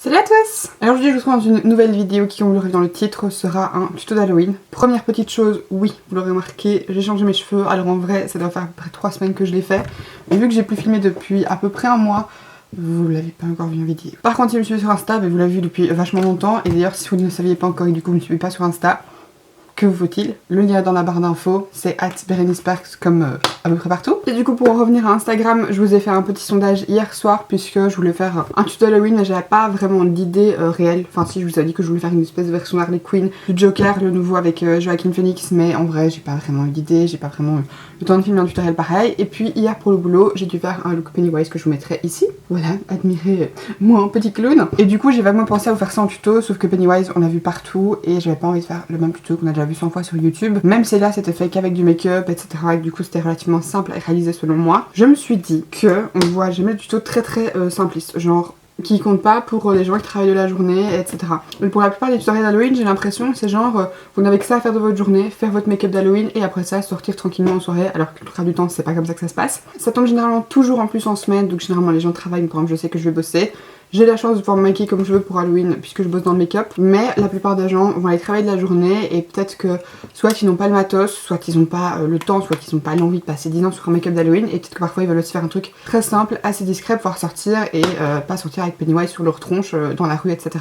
Salut à tous! Alors aujourd'hui je vous retrouve dans une nouvelle vidéo qui, comme vous l'aurez vu dans le titre, sera un tuto d'Halloween. Première petite chose, oui, vous l'aurez remarqué, j'ai changé mes cheveux. Alors en vrai, ça doit faire à peu près 3 semaines que je l'ai fait. Et vu que j'ai plus filmé depuis à peu près un mois, vous l'avez pas encore vu en vidéo. Par contre, si vous me suivez sur Insta, vous l'avez vu depuis vachement longtemps. Et d'ailleurs, si vous ne le saviez pas encore et du coup vous ne me suivez pas sur Insta, que vous faut-il? Le lien est dans la barre d'infos, c'est @BereniceParks comme à peu près partout. Et du coup, pour en revenir à Instagram, je vous ai fait un petit sondage hier soir puisque je voulais faire un tuto Halloween, mais j'avais pas vraiment d'idée réelle. Enfin si, je vous ai dit que je voulais faire une espèce de version Harley Quinn du Joker, le nouveau avec Joaquin Phoenix, mais en vrai j'ai pas vraiment eu d'idée, j'ai pas vraiment eu le temps de filmer un tutoriel pareil. Et puis hier pour le boulot, j'ai dû faire un look Pennywise que je vous mettrai ici. Voilà, admirez moi un petit clown. Et du coup j'ai vraiment pensé à vous faire ça en tuto, sauf que Pennywise on l'a vu partout et j'avais pas envie de faire le même tuto qu'on a déjà vu 100 fois sur YouTube. Même si là c'était fait qu'avec du make-up, etc. Et du coup c'était relativement simple à réaliser selon moi. Je me suis dit que on voit jamais le tuto très simpliste, genre qui compte pas pour les gens qui travaillent de la journée, etc. Mais pour la plupart des tutoriels d'Halloween, j'ai l'impression c'est genre vous n'avez que ça à faire de votre journée, faire votre make-up d'Halloween et après ça sortir tranquillement en soirée, alors que le plupart du temps c'est pas comme ça que ça se passe. Ça tombe généralement toujours en plus en semaine, donc généralement les gens travaillent, mais par exemple je sais que je vais bosser. J'ai la chance de pouvoir me maquiller comme je veux pour Halloween puisque je bosse dans le make-up, mais la plupart des gens vont aller travailler de la journée et peut-être que soit ils n'ont pas le matos, soit ils n'ont pas le temps, soit ils n'ont pas l'envie de passer 10 ans sur un make-up d'Halloween et peut-être que parfois ils veulent aussi faire un truc très simple, assez discret, pouvoir sortir et pas sortir avec Pennywise sur leur tronche dans la rue, etc.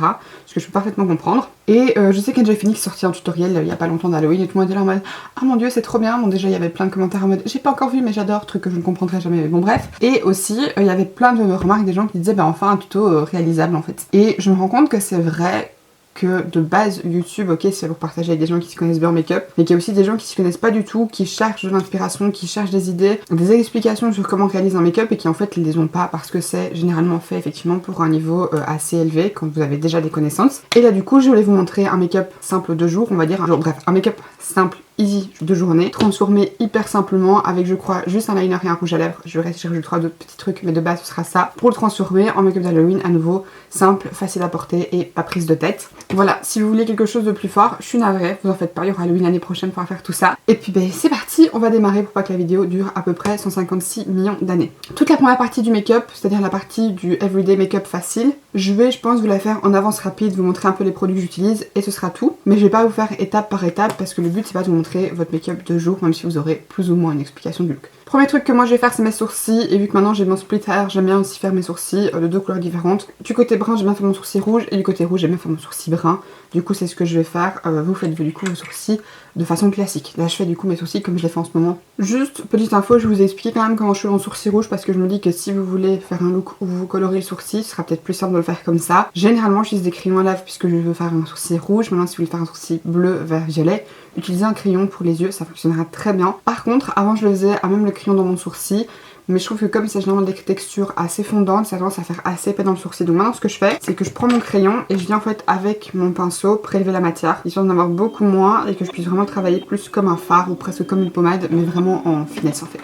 Ce que je peux parfaitement comprendre. Et je sais qu'Enjoy Phoenix sortit un tutoriel il y a pas longtemps d'Halloween et tout le monde était là en mode ah mon dieu c'est trop bien. Bon déjà il y avait plein de commentaires en mode j'ai pas encore vu mais j'adore, truc que je ne comprendrai jamais, mais bon bref. Et aussi il y avait plein de remarques des gens qui disaient bah enfin un tuto réalisable en fait. Et je me rends compte que c'est vrai que de base YouTube, ok, c'est pour partager avec des gens qui se connaissent bien en make-up, mais qu'il y a aussi des gens qui se connaissent pas du tout, qui cherchent de l'inspiration, qui cherchent des idées, des explications sur comment réaliser un make-up et qui en fait les ont pas parce que c'est généralement fait effectivement pour un niveau assez élevé quand vous avez déjà des connaissances. Et là du coup je voulais vous montrer un make-up simple de jour, on va dire, bref, un make-up simple easy de journée, transformé hyper simplement avec je crois juste un liner et un rouge à lèvres. Je vais chercher 3 d'autres petits trucs mais de base ce sera ça pour le transformer en make-up d'Halloween à nouveau simple, facile à porter et pas prise de tête. Voilà, si vous voulez quelque chose de plus fort, je suis navrée, vous en faites pas, il y aura Halloween l'année prochaine pour faire tout ça. Et puis ben c'est parti, on va démarrer pour pas que la vidéo dure à peu près 156 millions d'années. Toute la première partie du make-up, c'est-à-dire la partie du everyday make-up facile, je pense vous la faire en avance rapide, vous montrer un peu les produits que j'utilise et ce sera tout. Mais je vais pas vous faire étape par étape parce que le but c'est pas de vous montrer votre make-up de jour, même si vous aurez plus ou moins une explication du look. Premier truc que moi je vais faire c'est mes sourcils, et vu que maintenant j'ai mon split hair, j'aime bien aussi faire mes sourcils de 2 couleurs différentes. Du côté brun j'aime bien faire mon sourcil rouge et du côté rouge j'aime bien faire mon sourcil brun. Du coup c'est ce que je vais faire, vous faites du coup vos sourcils de façon classique. Là je fais du coup mes sourcils comme je les fais en ce moment. Juste petite info, je vous ai expliqué quand même comment je fais mon sourcil rouge parce que je me dis que si vous voulez faire un look où vous colorez le sourcil, ce sera peut-être plus simple de le faire comme ça. Généralement j'utilise des crayons à lèvres puisque je veux faire un sourcil rouge. Maintenant si vous voulez faire un sourcil bleu, vert, violet, utilisez un crayon pour les yeux, ça fonctionnera très bien. Par contre avant je le faisais à même le crayon dans mon sourcil, mais je trouve que comme c'est généralement des textures assez fondantes, ça tendance à faire assez épais dans le sourcil. Donc maintenant ce que je fais, c'est que je prends mon crayon et je viens en fait avec mon pinceau prélever la matière, histoire d'en avoir beaucoup moins et que je puisse vraiment travailler plus comme un fard ou presque comme une pommade, mais vraiment en finesse en fait.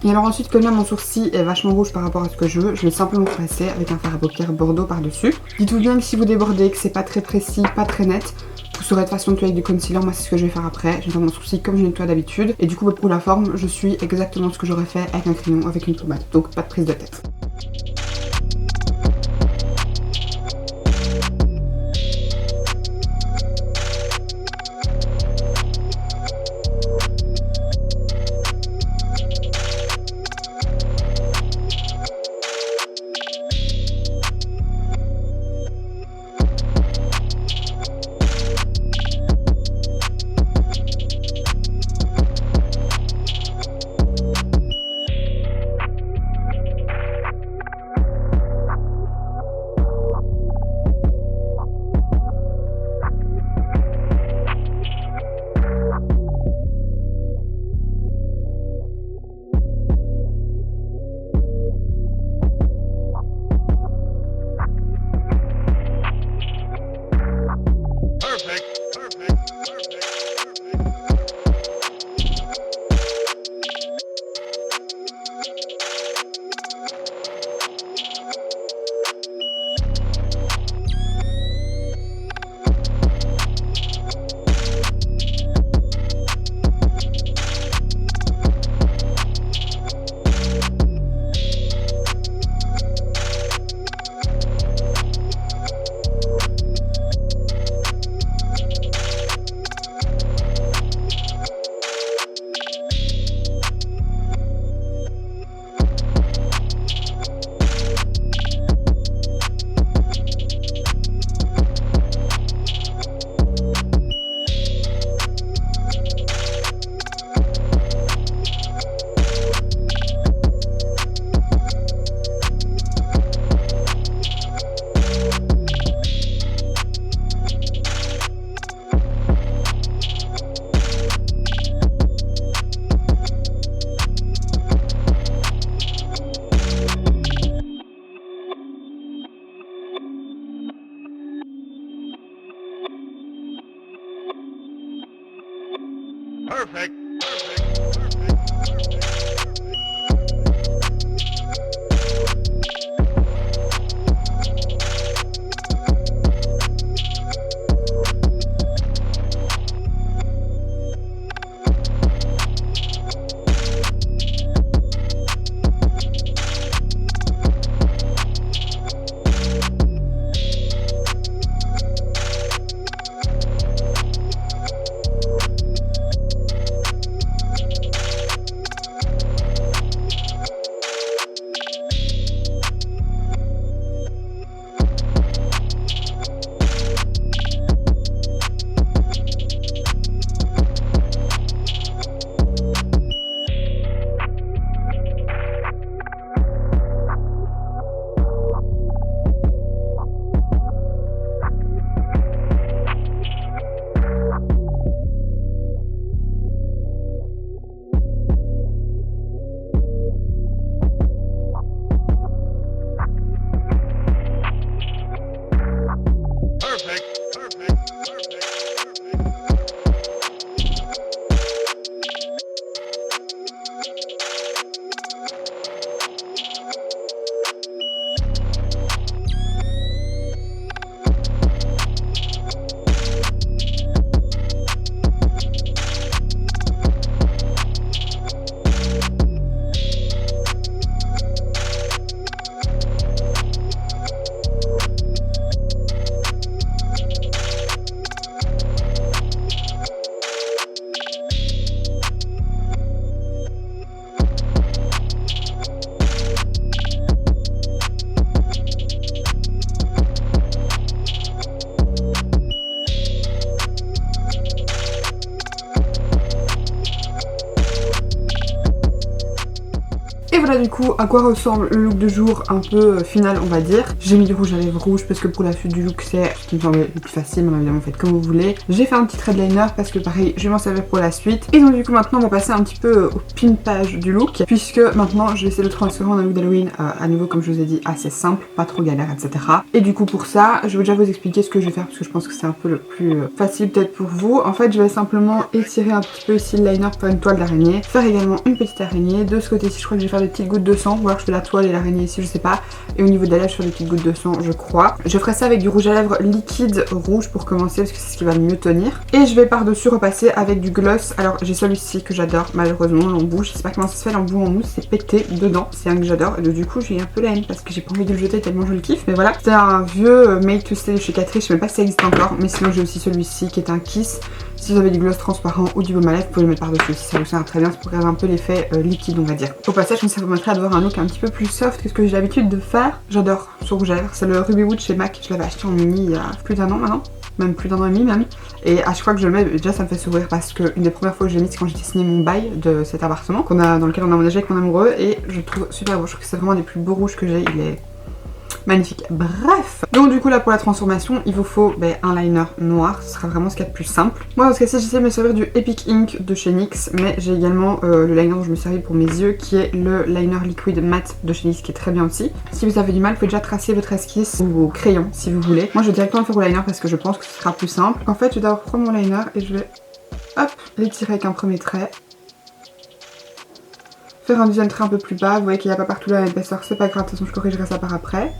Et alors ensuite, comme là mon sourcil est vachement rouge par rapport à ce que je veux, je vais simplement passer avec un fard à paupières bordeaux par-dessus. Dites-vous bien que si vous débordez, que c'est pas très précis, pas très net, vous saurez de façon nettoyer avec du concealer. Moi c'est ce que je vais faire après, je vais faire mon sourcil comme je nettoie d'habitude. Et du coup pour la forme, je suis exactement ce que j'aurais fait avec un crayon, avec une pommade, donc pas de prise de tête. Et voilà du coup à quoi ressemble le look de jour un peu final on va dire. J'ai mis du rouge à lèvres rouge parce que pour la suite du look c'est ce qui me semblait le plus facile, mais évidemment faites comme vous voulez. J'ai fait un petit trait de liner parce que pareil je vais m'en servir pour la suite. Et donc du coup maintenant on va passer un petit peu au pimpage du look, puisque maintenant je vais essayer de le transformer en un look d'Halloween à nouveau comme je vous ai dit assez simple, pas trop galère etc. Et du coup pour ça je vais déjà vous expliquer ce que je vais faire parce que je pense que c'est un peu le plus facile peut-être pour vous. En fait je vais simplement étirer un petit peu ici le liner pour faire une toile d'araignée, faire également une petite araignée. De ce côté-ci je crois que je vais faire des petites gouttes de sang, ou alors je fais la toile et l'araignée ici je sais pas. Et au niveau des lèvres je fais des petites gouttes de sang je crois. Je ferai ça avec du rouge à lèvres liquide rouge pour commencer parce que c'est ce qui va le mieux tenir. Et je vais par-dessus repasser avec du gloss. Alors j'ai celui-ci que j'adore malheureusement, l'embout, je sais pas comment ça se fait, l'embout en mousse c'est pété dedans, c'est un que j'adore. Et donc, du coup j'ai un peu la haine parce que j'ai pas envie de le jeter tellement je le kiffe. Mais voilà, c'est un vieux Made to Stay de chez Catrice, je sais même pas si ça existe encore. Mais sinon j'ai aussi celui-ci qui est un Kiss. Si vous avez du gloss transparent ou du baume à lèvres, vous pouvez le mettre par-dessus si ça vous sert très bien, c'est pour garder un peu l'effet liquide on va dire. Au passage, ça vous permettrait d'avoir un look un petit peu plus soft que ce que j'ai l'habitude de faire. J'adore ce rouge à lèvres, c'est le Ruby Wood chez MAC, je l'avais acheté en mini il y a plus d'un an maintenant. Même plus d'un an et demi même. Et à chaque fois que je le mets, déjà ça me fait sourire parce que une des premières fois que je l'ai mis c'est quand j'ai signé mon bail de cet appartement dans lequel on a emménagé avec mon amoureux et je le trouve super beau. Je trouve que c'est vraiment un des plus beaux rouges que j'ai, il est magnifique. Bref, donc du coup là pour la transformation il vous faut un liner noir, ce sera vraiment ce qu'il y a de plus simple. Moi dans ce cas-ci j'essaie de me servir du Epic Ink de chez NYX, mais j'ai également le liner dont je me servis pour mes yeux qui est le liner liquid matte de chez NYX qui est très bien aussi. Si vous avez du mal vous pouvez déjà tracer votre esquisse ou au crayon si vous voulez. Moi je vais directement le faire au liner parce que je pense que ce sera plus simple. En fait je vais d'abord prendre mon liner et je vais hop l'étirer avec un premier trait. Faire un deuxième trait un peu plus bas, vous voyez qu'il n'y a pas partout la même épaisseur, c'est pas grave, de toute façon je corrigerai ça par après.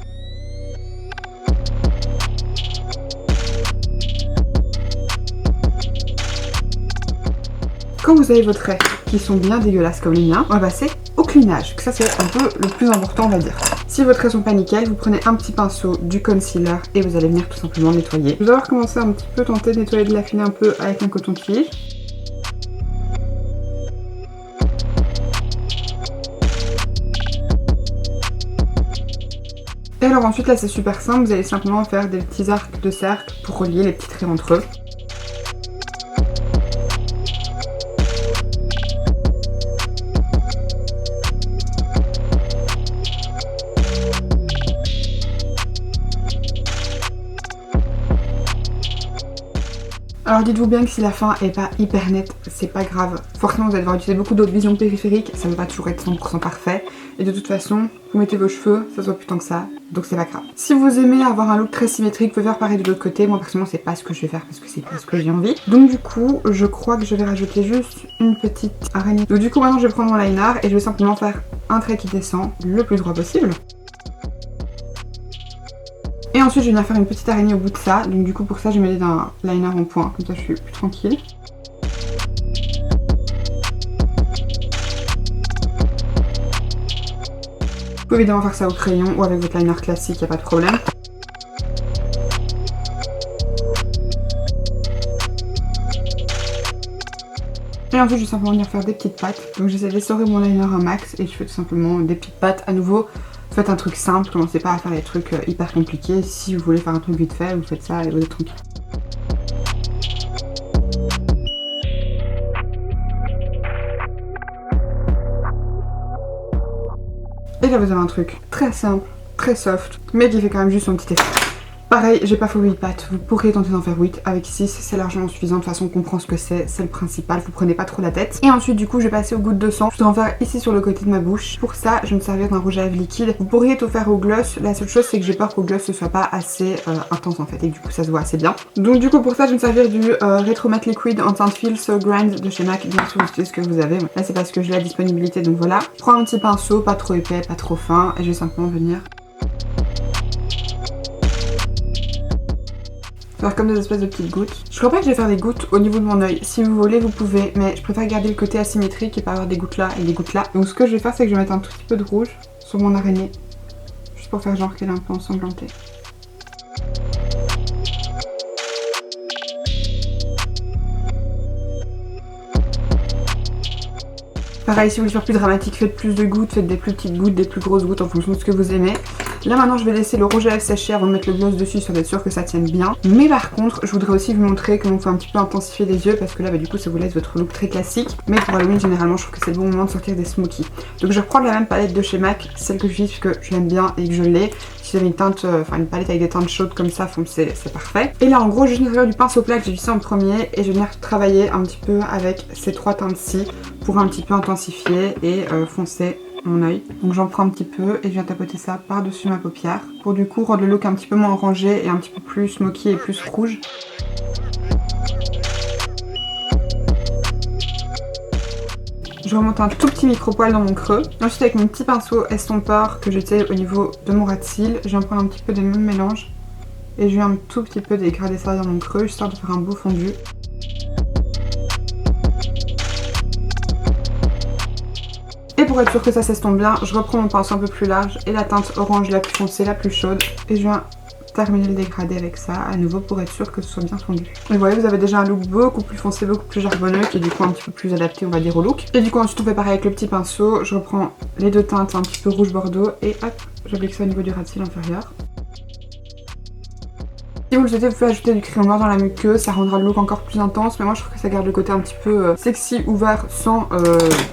Quand vous avez vos traits qui sont bien dégueulasses comme les miens, on va passer au cleanage, que ça c'est un peu le plus important on va dire. Si vos traits sont pas nickel, vous prenez un petit pinceau, du concealer et vous allez venir tout simplement nettoyer. Je vais avoir commencé un petit peu tenter de nettoyer, de l'affiner un peu avec un coton-tige. Et alors ensuite là c'est super simple, vous allez simplement faire des petits arcs de cercle pour relier les petits traits entre eux. Alors dites-vous bien que si la fin est pas hyper nette, c'est pas grave. Forcément vous allez devoir utiliser beaucoup d'autres visions périphériques, ça ne va pas toujours être 100% parfait. Et de toute façon, vous mettez vos cheveux, ça se voit plus tant que ça, donc c'est pas grave. Si vous aimez avoir un look très symétrique, vous pouvez faire pareil de l'autre côté. Moi personnellement c'est pas ce que je vais faire parce que c'est pas ce que j'ai envie. Donc du coup, je crois que je vais rajouter juste une petite araignée. Donc du coup maintenant je vais prendre mon liner et je vais simplement faire un trait qui descend le plus droit possible. Et ensuite je vais venir faire une petite araignée au bout de ça, donc du coup pour ça je vais m'aider d'un liner en point, comme ça je suis plus tranquille. Vous pouvez évidemment faire ça au crayon ou avec votre liner classique, y a pas de problème. Et ensuite je vais simplement venir faire des petites pattes, donc j'essaie d'essorer mon liner un max et je fais tout simplement des petites pattes à nouveau. Faites un truc simple, commencez pas à faire des trucs hyper compliqués. Si vous voulez faire un truc vite fait, vous faites ça et vous êtes tranquille. Et là vous avez un truc très simple, très soft, mais qui fait quand même juste son petit effet. Pareil, j'ai pas fait 8 pattes, vous pourrez tenter d'en faire 8, avec 6 c'est largement suffisant, de toute façon on comprend ce que c'est le principal, vous prenez pas trop la tête. Et ensuite du coup je vais passer aux gouttes de sang, je dois en faire ici sur le côté de ma bouche. Pour ça je vais me servir d'un rouge à lèvres liquide, vous pourriez tout faire au gloss, la seule chose c'est que j'ai peur qu'au gloss ce soit pas assez intense en fait et que du coup ça se voit assez bien. Donc du coup pour ça je vais me servir du Retro Matte Liquid en teinte Feel So Grand de chez MAC, bien sûr vous utilisez ce que vous avez, là c'est parce que j'ai la disponibilité donc voilà. Je prends un petit pinceau, pas trop épais, pas trop fin et je vais simplement venir faire comme des espèces de petites gouttes. Je crois pas que je vais faire des gouttes au niveau de mon œil. Si vous voulez, vous pouvez, mais je préfère garder le côté asymétrique et pas avoir des gouttes là et des gouttes là. Donc ce que je vais faire, c'est que je vais mettre un tout petit peu de rouge sur mon araignée. Juste pour faire genre qu'elle est un peu ensanglantée. Pareil, si vous voulez faire plus dramatique, faites plus de gouttes, faites des plus petites gouttes, des plus grosses gouttes en fonction de ce que vous aimez. Là maintenant je vais laisser le rouge à lèvres sécher avant de mettre le gloss dessus, ça va être sûr que ça tienne bien. Mais par contre je voudrais aussi vous montrer comment on peut un petit peu intensifier les yeux, parce que là bah, du coup ça vous laisse votre look très classique. Mais pour Halloween généralement je trouve que c'est le bon moment de sortir des smokies. Donc je reprends la même palette de chez MAC, celle que j'utilise parce que je l'aime bien et que je l'ai. Si vous avez une teinte, une palette avec des teintes chaudes comme ça, foncé, c'est parfait. Et là en gros je vais servir du pinceau plat que j'ai utilisé en premier et je vais venir travailler un petit peu avec ces trois teintes-ci pour un petit peu intensifier et foncer mon œil. Donc j'en prends un petit peu et je viens tapoter ça par-dessus ma paupière pour du coup rendre le look un petit peu moins orangé et un petit peu plus smoky et plus rouge. Je remonte un tout petit micro-poil dans mon creux. Ensuite avec mon petit pinceau estompeur que j'utilise au niveau de mon ras de cils, je viens prendre un petit peu des mêmes mélanges et je viens un tout petit peu dégrader ça dans mon creux histoire de faire un beau fondu. Et pour être sûr que ça s'estompe bien, je reprends mon pinceau un peu plus large et la teinte orange la plus foncée, la plus chaude et je viens terminer le dégradé avec ça à nouveau pour être sûr que ce soit bien fondu. Et vous voyez, vous avez déjà un look beaucoup plus foncé, beaucoup plus charbonneux qui est du coup un petit peu plus adapté on va dire au look. Et du coup ensuite on fait pareil avec le petit pinceau, je reprends les deux teintes un petit peu rouge bordeaux et hop, j'applique ça au niveau du ras de cils inférieur. Si vous le souhaitez, vous pouvez ajouter du crayon noir dans la muqueuse, ça rendra le look encore plus intense, mais moi je trouve que ça garde le côté un petit peu sexy, ouvert, sans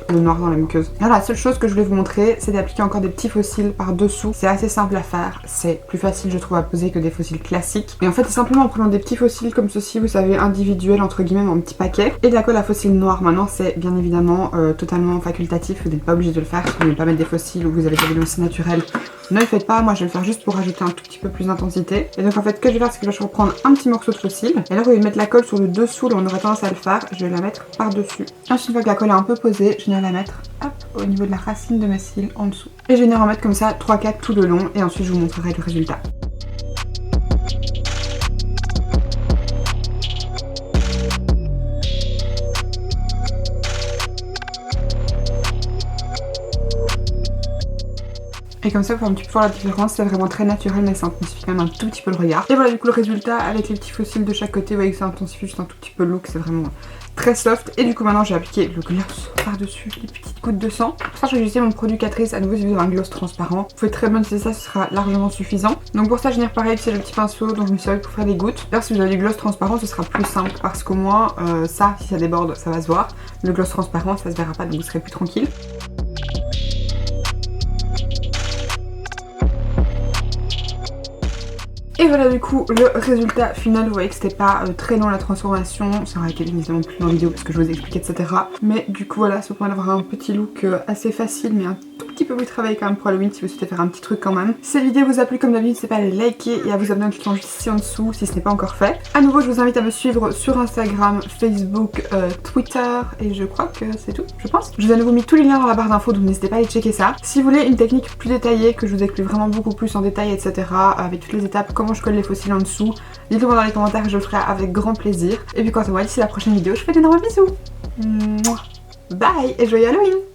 le noir dans la muqueuse. Voilà, la seule chose que je voulais vous montrer, c'est d'appliquer encore des petits fossiles par dessous. C'est assez simple à faire, c'est plus facile je trouve à poser que des fossiles classiques. Et en fait c'est simplement en prenant des petits fossiles comme ceci, vous savez, individuels entre guillemets en petits paquets, et de la colle à fossiles noirs. Maintenant c'est bien évidemment totalement facultatif, vous n'êtes pas obligé de le faire, si vous ne voulez pas mettre des fossiles ou vous avez des vidéos naturelles. Ne le faites pas, moi je vais le faire juste pour rajouter un tout petit peu plus d'intensité. Et donc en fait, ce que je vais faire, c'est que je vais reprendre un petit morceau de fossile. Et là, vous allez mettre la colle sur le dessous, là on aurait tendance à le faire. Je vais la mettre par-dessus. Ensuite, une fois que la colle est un peu posée, je viens la mettre hop, au niveau de la racine de mes cils en dessous. Et je vais venir en mettre comme ça 3-4 tout le long. Et ensuite, je vous montrerai le résultat. Et comme ça, vous pouvez un petit peu voir la différence, c'est vraiment très naturel, mais ça intensifie quand même un tout petit peu le regard. Et voilà du coup le résultat avec les petits fossiles de chaque côté, vous voyez que ça intensifie juste un tout petit peu le look, c'est vraiment très soft. Et du coup maintenant j'ai appliqué le gloss par-dessus les petites gouttes de sang. Pour ça je vais utiliser mon produit Catrice, à nouveau si vous avez un gloss transparent. Vous pouvez très bien utiliser ça, ce sera largement suffisant. Donc pour ça je viens pareil, c'est le petit pinceau dont je me suis servi pour faire des gouttes. D'ailleurs si vous avez du gloss transparent ce sera plus simple parce qu'au moins ça, si ça déborde ça va se voir. Le gloss transparent ça se verra pas donc vous serez plus tranquille. Et voilà du coup le résultat final, vous voyez que c'était pas très long la transformation, ça aurait été évidemment plus long en vidéo parce que je vous ai expliqué etc. Mais du coup voilà, ça permet d'avoir un petit look assez facile mais un tout petit peu plus travaillé quand même pour Halloween si vous souhaitez faire un petit truc quand même. Si cette vidéo vous a plu comme d'habitude, n'hésitez pas à liker et à vous abonner en cliquant juste ici en dessous si ce n'est pas encore fait. A nouveau je vous invite à me suivre sur Instagram, Facebook, Twitter et je crois que c'est tout, je pense. Je vous ai à nouveau mis tous les liens dans la barre d'infos donc n'hésitez pas à aller checker ça. Si vous voulez une technique plus détaillée, que je vous explique vraiment beaucoup plus en détail etc. avec toutes les étapes, comment je colle les fossiles en dessous, dites-le moi dans les commentaires, je le ferai avec grand plaisir. Et puis quant à moi, d'ici la prochaine vidéo, je vous fais d'énormes bisous. Mouah. Bye et joyeux Halloween!